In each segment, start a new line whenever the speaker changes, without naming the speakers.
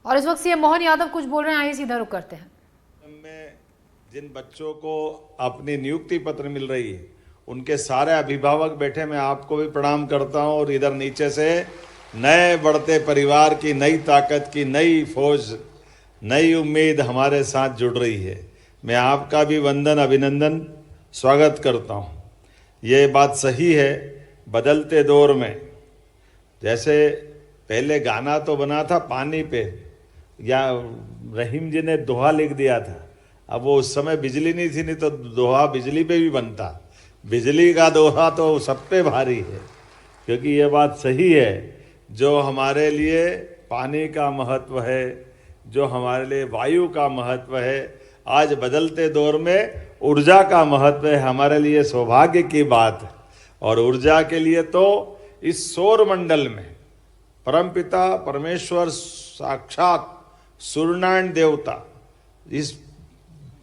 और इस वक्त सीएम मोहन यादव कुछ बोल रहे हैं, आइए सीधा रुख करते हैं।
में जिन बच्चों को अपनी नियुक्ति पत्र मिल रही है, उनके सारे अभिभावक बैठे, मैं आपको भी प्रणाम करता हूं। और इधर नीचे से नए बढ़ते परिवार की नई ताकत की नई फौज, नई उम्मीद हमारे साथ जुड़ रही है। मैं आपका भी वंदन अभिनंदन स्वागत करता हूं। ये बात सही है, बदलते दौर में जैसे पहले गाना तो बना था पानी पे, या रहीम जी ने दोहा लिख दिया था। अब वो उस समय बिजली नहीं थी, नहीं तो दोहा बिजली पे भी बनता। बिजली का दोहा तो सब पे भारी है, क्योंकि ये बात सही है। जो हमारे लिए पानी का महत्व है, जो हमारे लिए वायु का महत्व है, आज बदलते दौर में ऊर्जा का महत्व है। हमारे लिए सौभाग्य की बात है। और ऊर्जा के लिए तो इस सौर मंडल में परमपिता परमेश्वर साक्षात सूर्यनारायण देवता, इस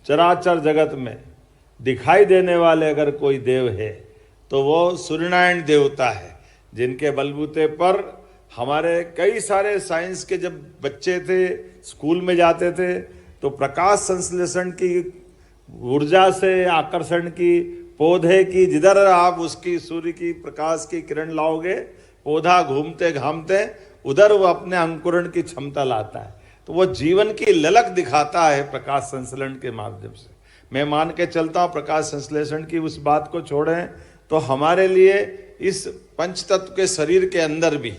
चराचर जगत में दिखाई देने वाले अगर कोई देव है तो वो सूर्यनारायण देवता है, जिनके बलबूते पर हमारे कई सारे साइंस के जब बच्चे थे, स्कूल में जाते थे, तो प्रकाश संश्लेषण की ऊर्जा से आकर्षण की, पौधे की, जिधर आप उसकी सूर्य की प्रकाश की किरण लाओगे, पौधा घूमते घामते उधर वो अपने अंकुरण की क्षमता लाता है। तो वो जीवन की ललक दिखाता है प्रकाश संश्लेषण के माध्यम से। मैं मान के चलता हूँ, प्रकाश संश्लेषण की उस बात को छोड़ें तो हमारे लिए इस पंच तत्व के शरीर के अंदर भी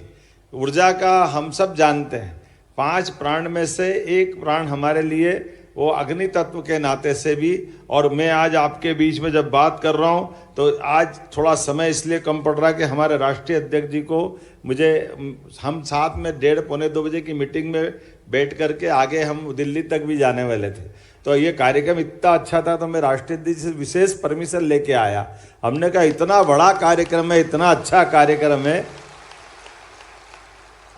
ऊर्जा का, हम सब जानते हैं, 5 प्राण में से एक प्राण हमारे लिए वो अग्नि तत्व के नाते से भी। और मैं आज आपके बीच में जब बात कर रहा हूँ तो आज थोड़ा समय इसलिए कम पड़ रहा है कि हमारे राष्ट्रीय अध्यक्ष जी को हम साथ में 1:30 पौने 2 बजे की मीटिंग में बैठ करके आगे हम दिल्ली तक भी जाने वाले थे। तो ये कार्यक्रम इतना अच्छा था तो मैं राष्ट्रीय अध्यक्ष से विशेष परमिशन लेके आया। हमने कहा इतना बड़ा कार्यक्रम है, इतना अच्छा कार्यक्रम है।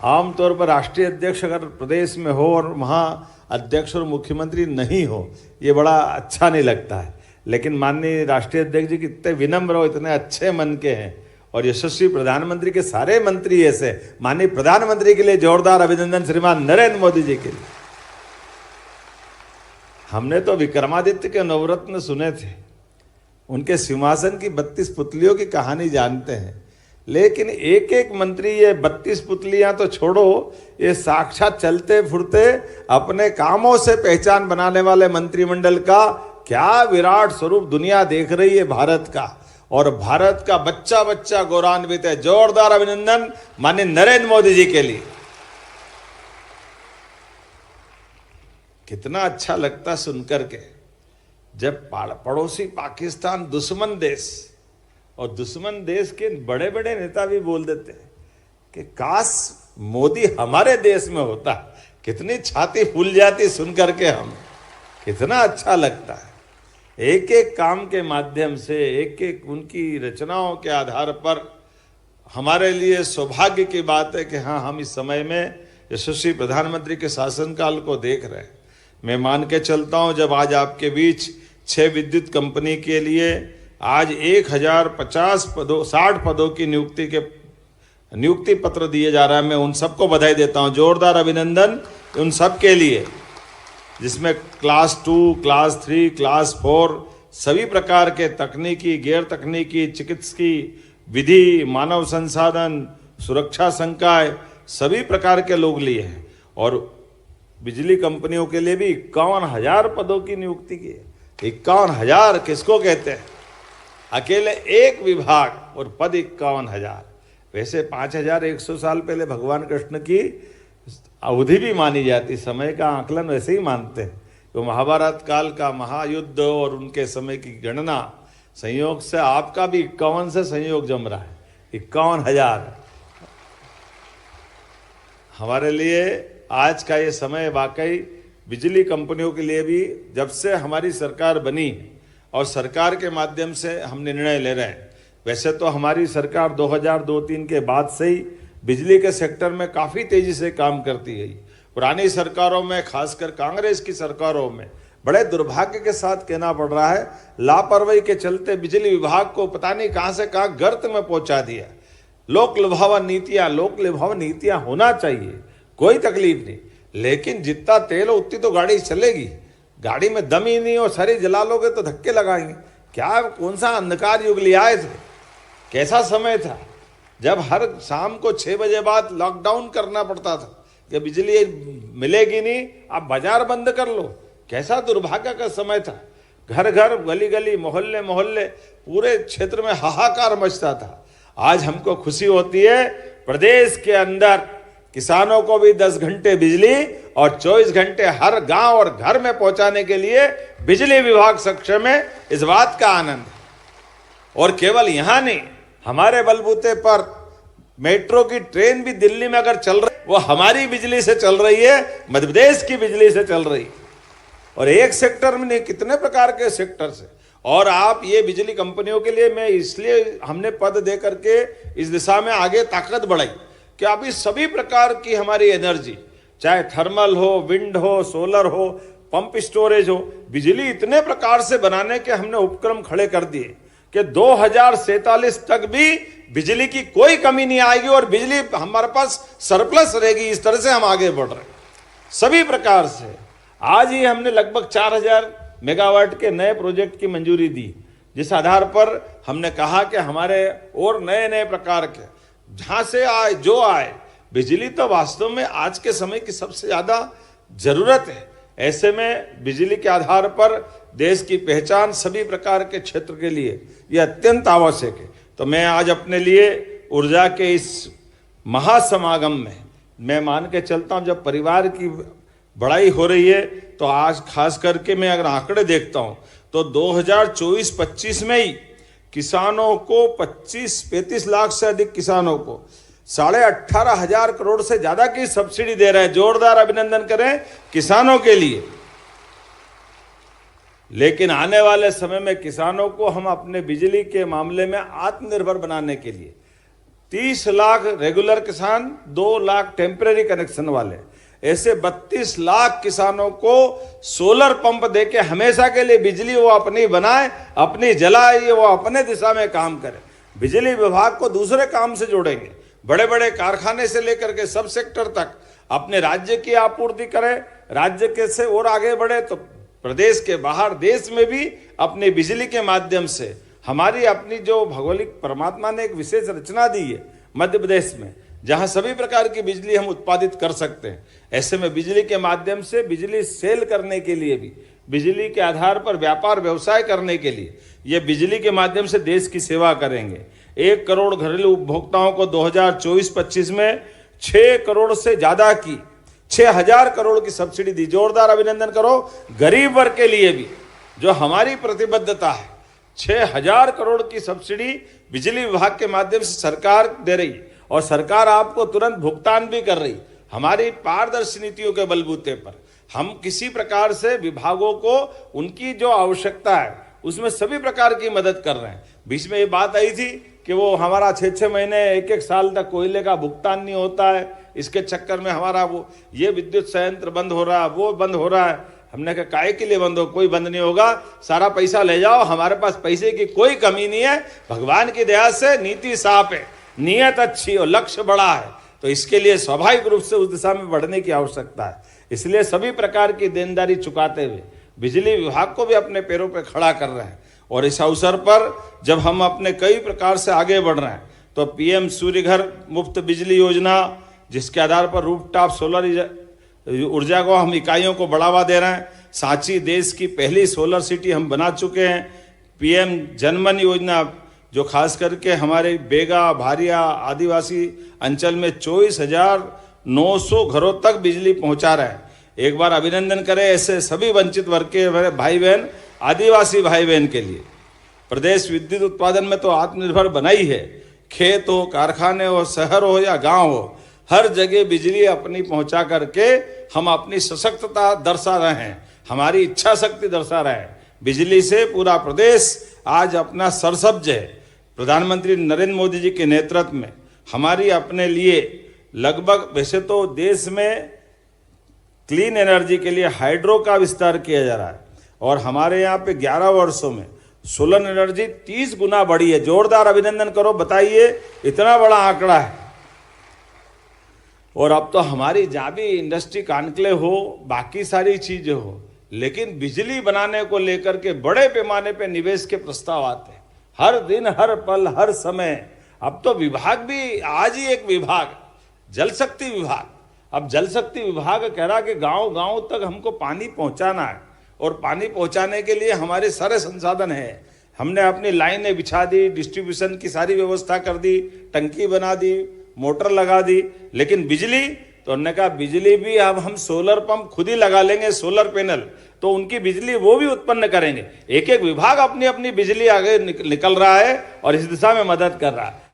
आमतौर पर राष्ट्रीय अध्यक्ष अगर प्रदेश में हो और वहाँ अध्यक्ष और मुख्यमंत्री नहीं हो, ये बड़ा अच्छा नहीं लगता है। लेकिन माननीय राष्ट्रीय अध्यक्ष जी कितने विनम्र हो, इतने अच्छे मन के हैं। और यशस्वी प्रधानमंत्री के सारे मंत्री ऐसे, माननीय प्रधानमंत्री के लिए जोरदार अभिनंदन श्रीमान नरेंद्र मोदी जी के लिए। हमने तो विक्रमादित्य के नवरत्न सुने थे, उनके सिंहासन की 32 पुतलियों की कहानी जानते हैं, लेकिन एक एक मंत्री, ये 32 पुतलियां तो छोड़ो, ये साक्षात चलते फिरते अपने कामों से पहचान बनाने वाले मंत्रिमंडल का क्या विराट स्वरूप दुनिया देख रही है भारत का। और भारत का बच्चा बच्चा गौरवान्वित है। जोरदार अभिनंदन माननीय नरेंद्र मोदी जी के लिए। कितना अच्छा लगता सुनकर के, जब पड़ोसी पाकिस्तान दुश्मन देश, और दुश्मन देश के बड़े बड़े नेता भी बोल देते हैं कि काश मोदी हमारे देश में होता, कितनी छाती फूल जाती सुन करके। हम कितना अच्छा लगता है। एक एक काम के माध्यम से, एक एक उनकी रचनाओं के आधार पर हमारे लिए सौभाग्य की बात है कि हाँ, हम इस समय में यशस्वी प्रधानमंत्री के शासनकाल को देख रहे हैं। मैं मान के चलता हूँ, जब आज आपके बीच 6 विद्युत कंपनी के लिए आज 1050 पदों, 60 पदों की नियुक्ति पत्र दिए जा रहा है, मैं उन सबको बधाई देता हूं। जोरदार अभिनंदन उन सब के लिए, जिसमें क्लास 2, क्लास 3, क्लास 4 सभी प्रकार के तकनीकी, गैर तकनीकी, चिकित्सकीय, विधि, मानव संसाधन, सुरक्षा संकाय, सभी प्रकार के लोग लिए हैं। और बिजली कंपनियों के लिए भी 51,000 पदों की नियुक्ति की है। 51,000 किसको कहते हैं? अकेले एक विभाग और पद 51,000। वैसे 5,100 साल पहले भगवान कृष्ण की अवधि भी मानी जाती, समय का आकलन वैसे ही मानते हैं। तो महाभारत काल का महायुद्ध और उनके समय की गणना संयोग से आपका भी 51 से संयोग जम रहा है। 51,000 हमारे लिए आज का ये समय वाकई बिजली कंपनियों के लिए भी, जब से हमारी सरकार बनी और सरकार के माध्यम से हम निर्णय ले रहे हैं। वैसे तो हमारी सरकार 2002-03 के बाद से ही बिजली के सेक्टर में काफ़ी तेज़ी से काम करती गई। पुरानी सरकारों में, खासकर कांग्रेस की सरकारों में, बड़े दुर्भाग्य के साथ कहना पड़ रहा है, लापरवाही के चलते बिजली विभाग को पता नहीं कहाँ से कहाँ गर्त में पहुँचा दिया। लोक लुभावन नीतियाँ होना चाहिए, कोई तकलीफ नहीं, लेकिन जितना तेल हो उतनी तो गाड़ी चलेगी। गाड़ी में दम ही नहीं हो, सारी जला लोगे तो धक्के लगाएंगे। क्या कौन सा अंधकार युग लिया है? कैसा समय था जब हर शाम को 6 बजे बाद लॉकडाउन करना पड़ता था कि बिजली मिलेगी नहीं, आप बाजार बंद कर लो। कैसा दुर्भाग्य का समय था। घर घर, गली गली, मोहल्ले मोहल्ले, पूरे क्षेत्र में हाहाकार मचता था। आज हमको खुशी होती है, प्रदेश के अंदर किसानों को भी 10 घंटे बिजली और 24 घंटे हर गांव और घर में पहुंचाने के लिए बिजली विभाग सक्षम है। इस बात का आनंद है। और केवल यहां नहीं, हमारे बलबूते पर मेट्रो की ट्रेन भी दिल्ली में अगर चल रही, वो हमारी बिजली से चल रही है, मध्य प्रदेश की बिजली से चल रही है। और एक सेक्टर में नहीं, कितने प्रकार के सेक्टर से। और आप ये बिजली कंपनियों के लिए, मैं इसलिए हमने पद दे करके इस दिशा में आगे ताकत बढ़ाई कि अभी सभी प्रकार की हमारी एनर्जी, चाहे थर्मल हो, विंड हो, सोलर हो, पंप स्टोरेज हो, बिजली इतने प्रकार से बनाने के हमने उपक्रम खड़े कर दिए कि 2047 तक भी बिजली की कोई कमी नहीं आएगी और बिजली हमारे पास सरप्लस रहेगी। इस तरह से हम आगे बढ़ रहे हैं सभी प्रकार से। आज ही हमने लगभग 4000 मेगावाट के नए प्रोजेक्ट की मंजूरी दी, जिस आधार पर हमने कहा कि हमारे और नए नए प्रकार के जहां से आए जो आए, बिजली तो वास्तव में आज के समय की सबसे ज्यादा जरूरत है। ऐसे में बिजली के आधार पर देश की पहचान सभी प्रकार के क्षेत्र के लिए यह अत्यंत आवश्यक है। तो मैं आज अपने लिए ऊर्जा के इस महासमागम में मैं मान के चलता हूं, जब परिवार की बढ़ाई हो रही है, तो आज खास करके मैं अगर आंकड़े देखता हूं तो 2024-25 में ही किसानों को 25-35 लाख से अधिक किसानों को 18,500 करोड़ से ज्यादा की सब्सिडी दे रहे हैं। जोरदार अभिनंदन करें किसानों के लिए। लेकिन आने वाले समय में किसानों को हम अपने बिजली के मामले में आत्मनिर्भर बनाने के लिए 30 लाख रेगुलर किसान, 2 लाख टेम्परेरी कनेक्शन वाले, ऐसे 32 लाख किसानों को सोलर पंप देके हमेशा के लिए बिजली वो अपनी बनाए, अपनी जलाए, वो अपने दिशा में काम करे। बिजली विभाग को दूसरे काम से जोड़ेंगे। बड़े बड़े कारखाने से लेकर के सब सेक्टर तक अपने राज्य की आपूर्ति करें, राज्य के से और आगे बढ़े तो प्रदेश के बाहर देश में भी अपनी बिजली के माध्यम से हमारी अपनी जो भौगोलिक परमात्मा ने एक विशेष रचना दी है मध्य प्रदेश में, जहां सभी प्रकार की बिजली हम उत्पादित कर सकते हैं। ऐसे में बिजली के माध्यम से बिजली सेल करने के लिए भी, बिजली के आधार पर व्यापार व्यवसाय करने के लिए ये बिजली के माध्यम से देश की सेवा करेंगे। 1 करोड़ घरेलू उपभोक्ताओं को 2024-25 में 6 करोड़ से ज्यादा की 6,000 करोड़ की सब्सिडी दी। जोरदार अभिनंदन करो गरीब वर्ग के लिए भी, जो हमारी प्रतिबद्धता है। 6,000 करोड़ की सब्सिडी बिजली विभाग के माध्यम से सरकार दे रही और सरकार आपको तुरंत भुगतान भी कर रही। हमारी पारदर्शी नीतियों के बलबूते पर हम किसी प्रकार से विभागों को उनकी जो आवश्यकता है उसमें सभी प्रकार की मदद कर रहे हैं। बीच में ये बात आई थी कि वो हमारा 6-6 महीने 1-1 साल तक कोयले का भुगतान नहीं होता है, इसके चक्कर में हमारा वो ये विद्युत संयंत्र बंद हो रहा है, वो बंद हो रहा है। हमने कहा काहे के लिए बंद हो, कोई बंद नहीं होगा, सारा पैसा ले जाओ, हमारे पास पैसे की कोई कमी नहीं है। भगवान की दया से नीति साफ है, नियत अच्छी और लक्ष्य बड़ा है, तो इसके लिए स्वाभाविक रूप से उस दिशा में बढ़ने की आवश्यकता है। इसलिए सभी प्रकार की देनदारी चुकाते हुए बिजली विभाग को भी अपने पैरों पर खड़ा कर रहे हैं। और इस अवसर पर जब हम अपने कई प्रकार से आगे बढ़ रहे हैं तो पीएम सूर्य घर मुफ्त बिजली योजना, जिसके आधार पर रूफटॉप सोलर ऊर्जा को हम इकाइयों को बढ़ावा दे रहे हैं। सांची देश की पहली सोलर सिटी हम बना चुके हैं। पीएम जनमन योजना, जो खास करके हमारे बेगा, भारिया आदिवासी अंचल में 24,900 घरों तक बिजली पहुंचा रहे हैं। एक बार अभिनंदन करें ऐसे सभी वंचित वर्ग के भाई बहन, आदिवासी भाई बहन के लिए। प्रदेश विद्युत उत्पादन में तो आत्मनिर्भर बना ही है। खेत हो, कारखाने हो, शहर हो या गांव हो, हर जगह बिजली अपनी पहुंचा करके हम अपनी सशक्तता दर्शा रहे हैं, हमारी इच्छा शक्ति दर्शा रहे हैं। बिजली से पूरा प्रदेश आज अपना सरसब्ज है। प्रधानमंत्री नरेंद्र मोदी जी के नेतृत्व में हमारी अपने लिए लगभग, वैसे तो देश में क्लीन एनर्जी के लिए हाइड्रो का विस्तार किया जा रहा है और हमारे यहाँ पे 11 वर्षों में सोलर एनर्जी 30 गुना बढ़ी है। जोरदार अभिनंदन करो, बताइए इतना बड़ा आंकड़ा है। और अब तो हमारी जहाँ भी इंडस्ट्री कॉन्क्लेव हो, बाकी सारी चीजें हो, लेकिन बिजली बनाने को लेकर के बड़े पैमाने पे निवेश के प्रस्ताव आते हैं हर दिन, हर पल, हर समय। अब तो विभाग भी, आज ही एक विभाग, जल शक्ति विभाग, अब जल शक्ति विभाग कह रहा कि गांव गांव तक हमको पानी पहुंचाना है, और पानी पहुंचाने के लिए हमारे सारे संसाधन हैं। हमने अपनी लाइनें बिछा दी, डिस्ट्रीब्यूशन की सारी व्यवस्था कर दी, टंकी बना दी, मोटर लगा दी, लेकिन बिजली, तो उन्होंने कहा बिजली भी अब हम सोलर पंप खुद ही लगा लेंगे, सोलर पैनल, तो उनकी बिजली वो भी उत्पन्न करेंगे। एक एक विभाग अपनी अपनी बिजली आगे निकल रहा है और इस दिशा में मदद कर रहा है।